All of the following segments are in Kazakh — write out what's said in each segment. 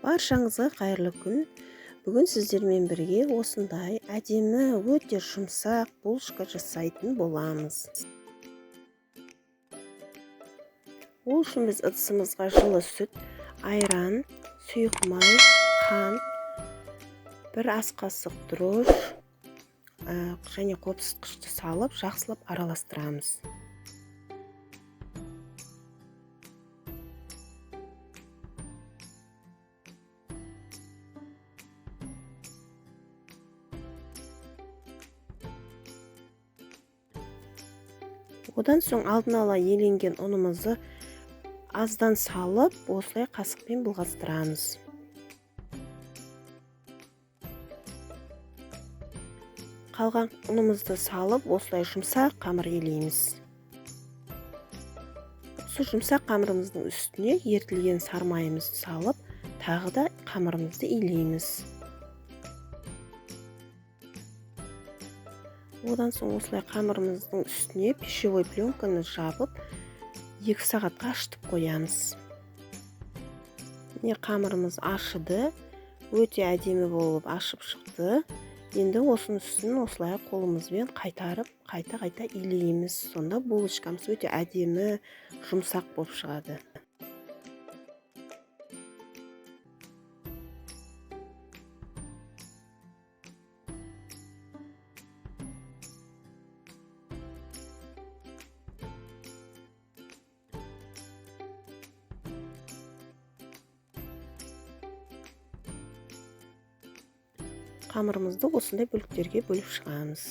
Баршаңызға қайырлы күн. Бүгін сіздермен бірге осындай әдемі, өте жұмсақ булочка жасайтын боламыз. Ол үшін біз ыдысымызға жылы сүт, айран, сұйық май, қант, бір ас қасық дрож және қопсытқышты салып, жақсылап араластырамыз. Одан соң алдын ала еленген ұнымызды аздан салып, осылай қасықпен былғастырамыз. Қалған ұнымызды салып, осылай жұмсақ қамыр елейміз. Осы жұмсақ қамырымыздың үстіне ертілген сармайымызды салып, тағы да қамырымызды илейміз. Одан соң осылай қамырымыздың үстіне пищевой пленканы жабып, 2 сағатқа ашытып қоямыз. Міне қамырымыз ашыды, өте әдемі болып ашып шықты. Енді осының үстін осылай қолымызбен қайтарып, қайта илейміз. Сонда булочкамыз өте әдемі, жұмсақ болып шығады. Қамырымызды осындай бөліктерге бөліп шығамыз.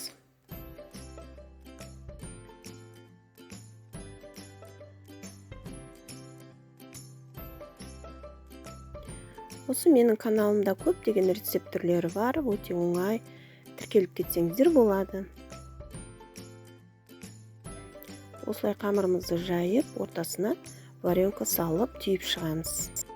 Осы менің каналымда көптеген рецепт түрлері бар, өте оңай, тіркеліп кетсеңіздер болады. Осылай қамырымызды жайып, ортасына варенка салып, түйіп шығамыз.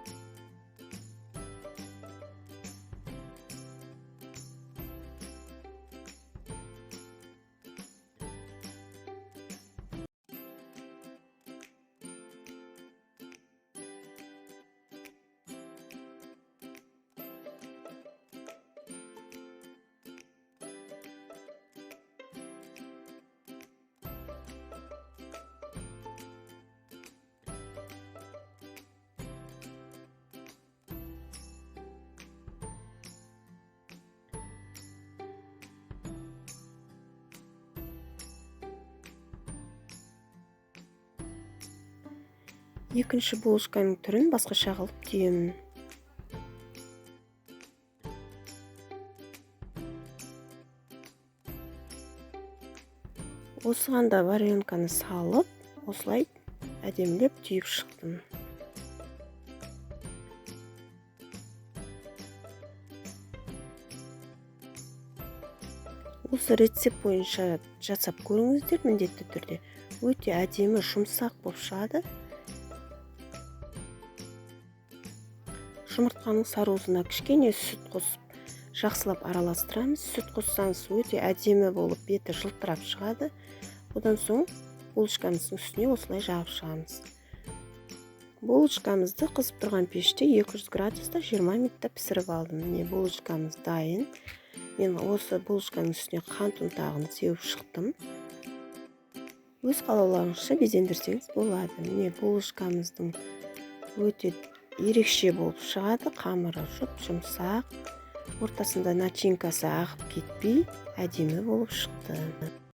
Екінші булочканың түрін басқаша қылып түйемін. Осыған да варенканы салып, осылай әдемілеп түйіп шықтым. Осы рецепт бойынша жасап көріңіздер міндетті түрде. Өте әдемі, жұмсақ болып шығады. Жұмыртқаның сарыуызына кішкене сүт қосып, жақсылап араластырамыз. Сүт қоссаңыз өте әдемі болып, беті жылтырап шығады. Одан соң булочкамыздың үстіне осылай жағып шығамыз. Булочкамызды қызып тұрған пеште 200 градуста 20 минутта пісіріп алдым. Міне булочкамыз дайын. Мен осы булочканың үстіне қант ұнтағын сеуіп шықтым. Өз қалауларыңызша безендірсеңіз болады. Міне булочкамыздың өте ерекше болып шығады. Қамыры жұмсақ, ортасында начинкасы ағып кетпей, әдемі болып шықты.